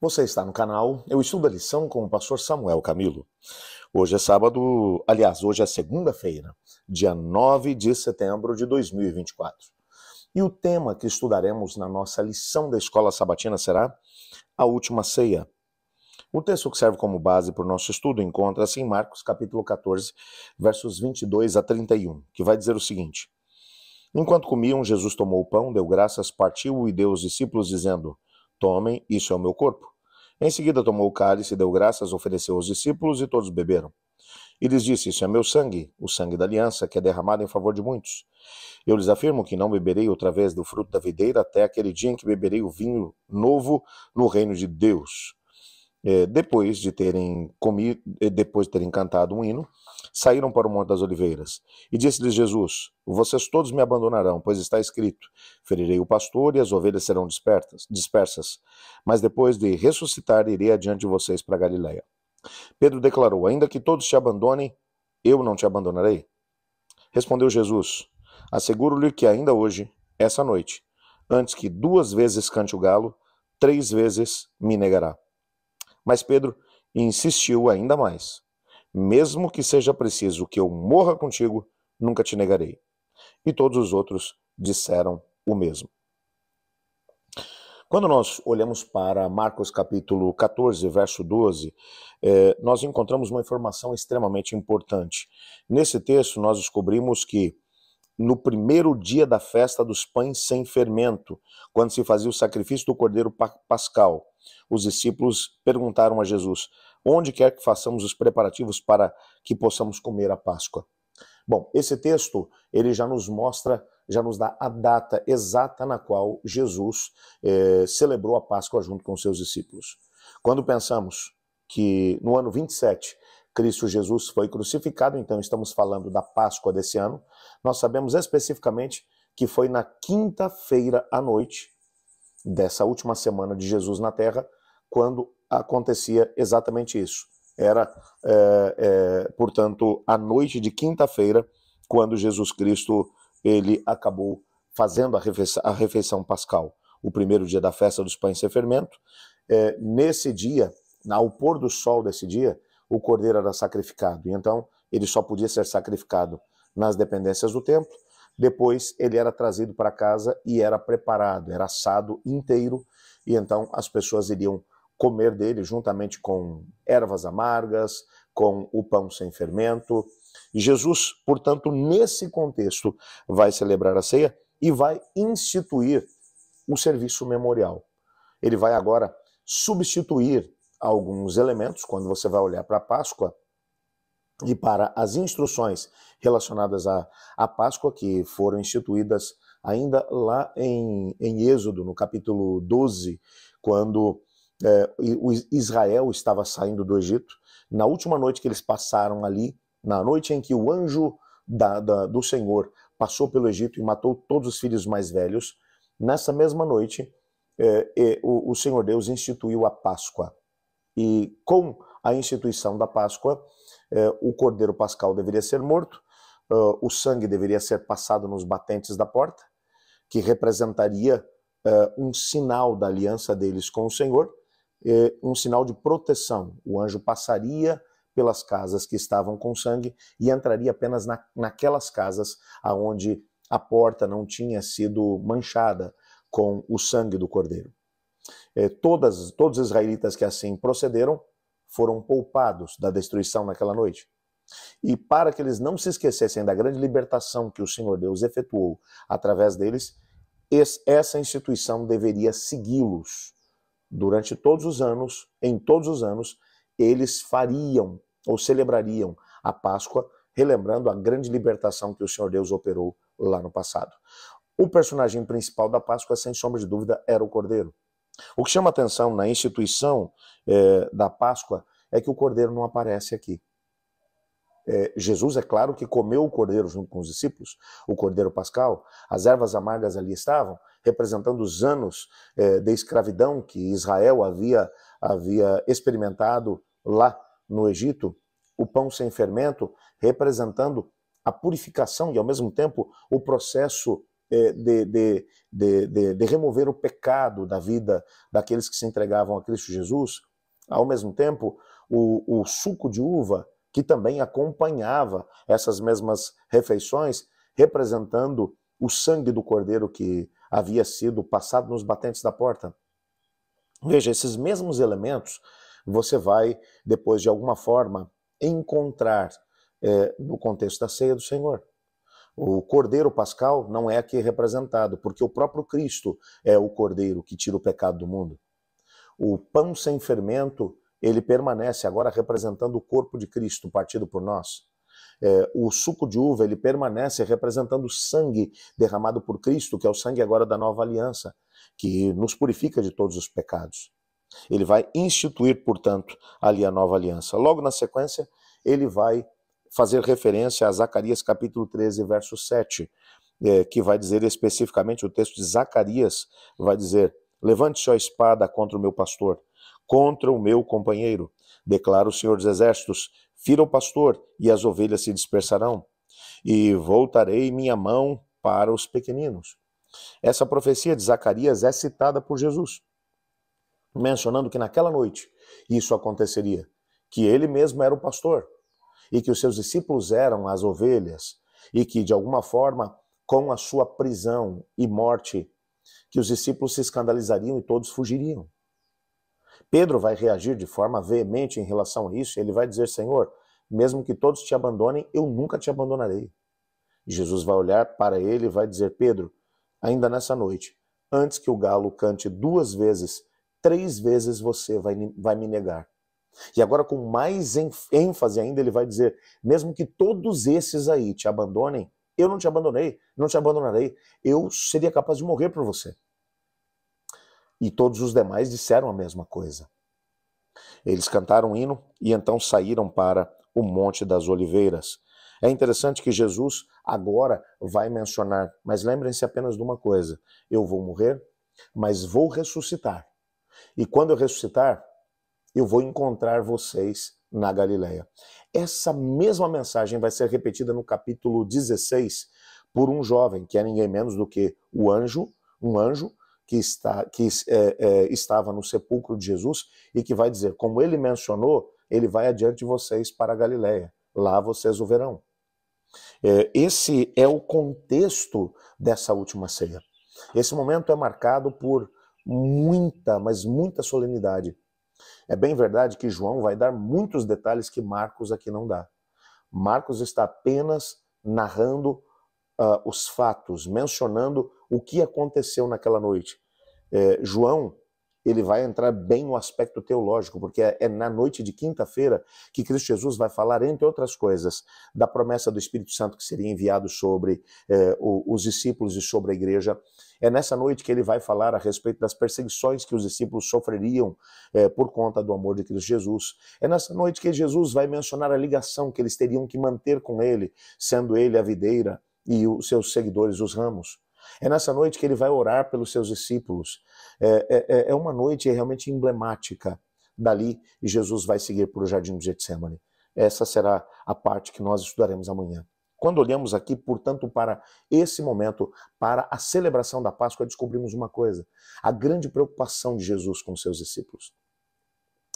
Você está no canal Eu Estudo a Lição com o pastor Samuel Camilo. Hoje é sábado, aliás, hoje é segunda-feira, dia 9 de setembro de 2024. E o tema que estudaremos na nossa lição da Escola Sabatina será a Última Ceia. O texto que serve como base para o nosso estudo encontra-se em Marcos capítulo 14, versos 22 a 31, que vai dizer o seguinte: Enquanto comiam, Jesus tomou o pão, deu graças, partiu e deu aos discípulos, dizendo: Tomem, isso é o meu corpo. Em seguida tomou o cálice, deu graças, ofereceu aos discípulos e todos beberam. E lhes disse: Isso é meu sangue, o sangue da aliança, que é derramado em favor de muitos. Eu lhes afirmo que não beberei outra vez do fruto da videira até aquele dia em que beberei o vinho novo no reino de Deus. Depois de terem cantado um hino, saíram para o Monte das Oliveiras. E disse-lhes Jesus: Vocês todos me abandonarão, pois está escrito: Ferirei o pastor e as ovelhas serão dispersas. Mas depois de ressuscitar, irei adiante de vocês para Galiléia. Pedro declarou: Ainda que todos te abandonem, eu não te abandonarei. Respondeu Jesus: Asseguro-lhe que ainda hoje, essa noite, antes que 2 vezes cante o galo, 3 vezes me negará. Mas Pedro insistiu ainda mais: Mesmo que seja preciso que eu morra contigo, nunca te negarei. E todos os outros disseram o mesmo. Quando nós olhamos para Marcos capítulo 14, verso 12, nós encontramos uma informação extremamente importante. Nesse texto nós descobrimos que no primeiro dia da festa dos pães sem fermento, quando se fazia o sacrifício do cordeiro pascal, os discípulos perguntaram a Jesus: onde quer que façamos os preparativos para que possamos comer a Páscoa? Bom, esse texto ele já nos mostra, já nos dá a data exata na qual Jesus celebrou a Páscoa junto com seus discípulos. Quando pensamos que no ano 27 Cristo Jesus foi crucificado, então estamos falando da Páscoa desse ano, nós sabemos especificamente que foi na quinta-feira à noite dessa última semana de Jesus na Terra, quando acontecia exatamente isso. Era, portanto, a noite de quinta-feira, quando Jesus Cristo ele acabou fazendo a refeição pascal, o primeiro dia da festa dos pães sem fermento. Nesse dia, ao pôr do sol desse dia, o cordeiro era sacrificado, e então ele só podia ser sacrificado nas dependências do templo. Depois ele era trazido para casa e era preparado, era assado inteiro, e então as pessoas iriam comer dele juntamente com ervas amargas, com o pão sem fermento. E Jesus, portanto, nesse contexto, vai celebrar a ceia e vai instituir o serviço memorial. Ele vai agora substituir alguns elementos, quando você vai olhar para a Páscoa e para as instruções relacionadas à Páscoa, que foram instituídas ainda lá em Êxodo, no capítulo 12, quando Israel estava saindo do Egito. Na última noite que eles passaram ali, na noite em que o anjo do Senhor passou pelo Egito e matou todos os filhos mais velhos, nessa mesma noite o Senhor Deus instituiu a Páscoa. E com a instituição da Páscoa, o cordeiro pascal deveria ser morto, o sangue deveria ser passado nos batentes da porta, que representaria um sinal da aliança deles com o Senhor, um sinal de proteção. O anjo passaria pelas casas que estavam com sangue e entraria apenas naquelas casas onde a porta não tinha sido manchada com o sangue do cordeiro. Todos os israelitas que assim procederam foram poupados da destruição naquela noite. E para que eles não se esquecessem da grande libertação que o Senhor Deus efetuou através deles, essa instituição deveria segui-los. Durante todos os anos, em todos os anos, eles fariam ou celebrariam a Páscoa, relembrando a grande libertação que o Senhor Deus operou lá no passado. O personagem principal da Páscoa, sem sombra de dúvida, era o cordeiro. O que chama atenção na instituição da Páscoa é que o cordeiro não aparece aqui. Jesus, é claro que comeu o cordeiro junto com os discípulos, o cordeiro pascal. As ervas amargas ali estavam, representando os anos de escravidão que Israel havia experimentado lá no Egito. O pão sem fermento, representando a purificação e, ao mesmo tempo, o processo de remover o pecado da vida daqueles que se entregavam a Cristo Jesus, ao mesmo tempo, o suco de uva, que também acompanhava essas mesmas refeições, representando o sangue do cordeiro que havia sido passado nos batentes da porta. Veja, esses mesmos elementos você vai, depois, de alguma forma, encontrar no contexto da ceia do Senhor. O cordeiro pascal não é aqui representado, porque o próprio Cristo é o cordeiro que tira o pecado do mundo. O pão sem fermento, ele permanece agora representando o corpo de Cristo partido por nós. O suco de uva, ele permanece representando o sangue derramado por Cristo, que é o sangue agora da nova aliança, que nos purifica de todos os pecados. Ele vai instituir, portanto, ali a nova aliança. Logo na sequência, ele vai fazer referência a Zacarias capítulo 13, verso 7, que vai dizer especificamente, o texto de Zacarias vai dizer: levante-se a espada contra o meu pastor, contra o meu companheiro, declara o Senhor dos Exércitos, fira o pastor e as ovelhas se dispersarão, e voltarei minha mão para os pequeninos. Essa profecia de Zacarias é citada por Jesus, mencionando que naquela noite isso aconteceria, que ele mesmo era o pastor, e que os seus discípulos eram as ovelhas, e que de alguma forma, com a sua prisão e morte, que os discípulos se escandalizariam e todos fugiriam. Pedro vai reagir de forma veemente em relação a isso, ele vai dizer: Senhor, mesmo que todos te abandonem, eu nunca te abandonarei. E Jesus vai olhar para ele e vai dizer: Pedro, ainda nessa noite, antes que o galo cante 2 vezes, 3 vezes você vai me negar. E agora, com mais ênfase ainda, ele vai dizer: mesmo que todos esses aí te abandonem, eu não te abandonei, não te abandonarei, eu seria capaz de morrer por você. E todos os demais disseram a mesma coisa. Eles cantaram um hino e então saíram para o Monte das Oliveiras. É interessante que Jesus agora vai mencionar, mas lembrem-se apenas de uma coisa: eu vou morrer, mas vou ressuscitar. E quando eu ressuscitar, eu vou encontrar vocês na Galileia. Essa mesma mensagem vai ser repetida no capítulo 16 por um jovem, que é ninguém menos do que um anjo que estava no sepulcro de Jesus e que vai dizer, como ele mencionou, ele vai adiante de vocês para a Galileia. Lá vocês o verão. Esse é o contexto dessa última ceia. Esse momento é marcado por muita, mas muita solenidade. É bem verdade que João vai dar muitos detalhes que Marcos aqui não dá. Marcos está apenas narrando os fatos, mencionando o que aconteceu naquela noite. João, ele vai entrar bem no aspecto teológico, porque é na noite de quinta-feira que Cristo Jesus vai falar, entre outras coisas, da promessa do Espírito Santo que seria enviado sobre os discípulos e sobre a igreja. É nessa noite que ele vai falar a respeito das perseguições que os discípulos sofreriam por conta do amor de Cristo Jesus. É nessa noite que Jesus vai mencionar a ligação que eles teriam que manter com ele, sendo ele a videira e os seus seguidores os ramos. É nessa noite que ele vai orar pelos seus discípulos. É uma noite realmente emblemática. Dali, Jesus vai seguir para o jardim de Getsêmani. Essa será a parte que nós estudaremos amanhã. Quando olhamos aqui, portanto, para esse momento, para a celebração da Páscoa, descobrimos uma coisa: a grande preocupação de Jesus com seus discípulos.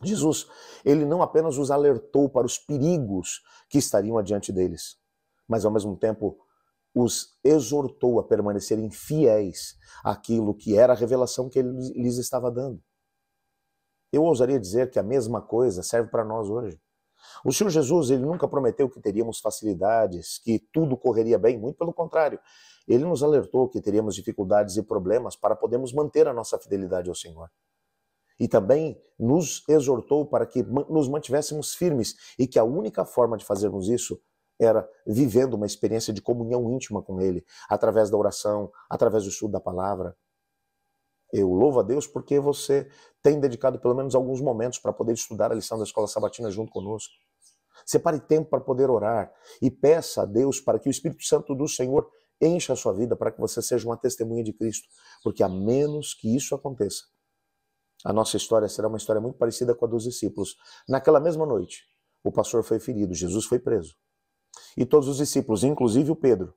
Jesus, ele não apenas os alertou para os perigos que estariam adiante deles, mas ao mesmo tempo os exortou a permanecerem fiéis àquilo que era a revelação que ele lhes estava dando. Eu ousaria dizer que a mesma coisa serve para nós hoje. O Senhor Jesus, ele nunca prometeu que teríamos facilidades, que tudo correria bem, muito pelo contrário. Ele nos alertou que teríamos dificuldades e problemas para podermos manter a nossa fidelidade ao Senhor. E também nos exortou para que nos mantivéssemos firmes e que a única forma de fazermos isso era vivendo uma experiência de comunhão íntima com Ele, através da oração, através do estudo da palavra. Eu louvo a Deus porque você tem dedicado pelo menos alguns momentos para poder estudar a lição da Escola Sabatina junto conosco. Separe tempo para poder orar e peça a Deus para que o Espírito Santo do Senhor encha a sua vida para que você seja uma testemunha de Cristo, porque a menos que isso aconteça, a nossa história será uma história muito parecida com a dos discípulos. Naquela mesma noite, o pastor foi ferido, Jesus foi preso. E todos os discípulos, inclusive o Pedro,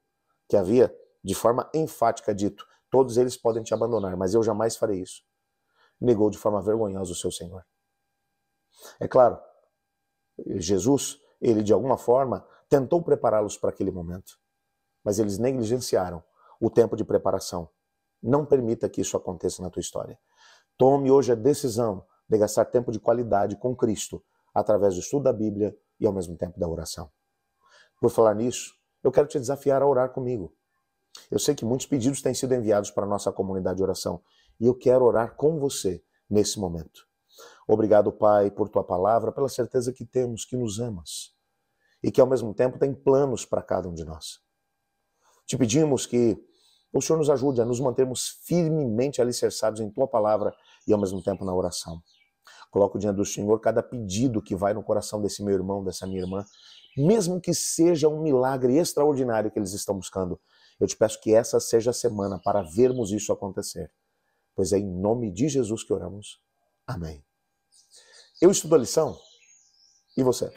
que havia de forma enfática dito, todos eles podem te abandonar, mas eu jamais farei isso. Negou de forma vergonhosa o seu Senhor. É claro, Jesus, ele de alguma forma tentou prepará-los para aquele momento, mas eles negligenciaram o tempo de preparação. Não permita que isso aconteça na tua história. Tome hoje a decisão de gastar tempo de qualidade com Cristo, através do estudo da Bíblia e ao mesmo tempo da oração. Por falar nisso, eu quero te desafiar a orar comigo. Eu sei que muitos pedidos têm sido enviados para a nossa comunidade de oração e eu quero orar com você nesse momento. Obrigado, Pai, por tua palavra, pela certeza que temos que nos amas e que ao mesmo tempo tem planos para cada um de nós. Te pedimos que o Senhor nos ajude a nos mantermos firmemente alicerçados em tua palavra e ao mesmo tempo na oração. Coloco diante do Senhor cada pedido que vai no coração desse meu irmão, dessa minha irmã, mesmo que seja um milagre extraordinário que eles estão buscando. Eu te peço que essa seja a semana para vermos isso acontecer. Pois é em nome de Jesus que oramos. Amém. Eu estudo a lição. E você?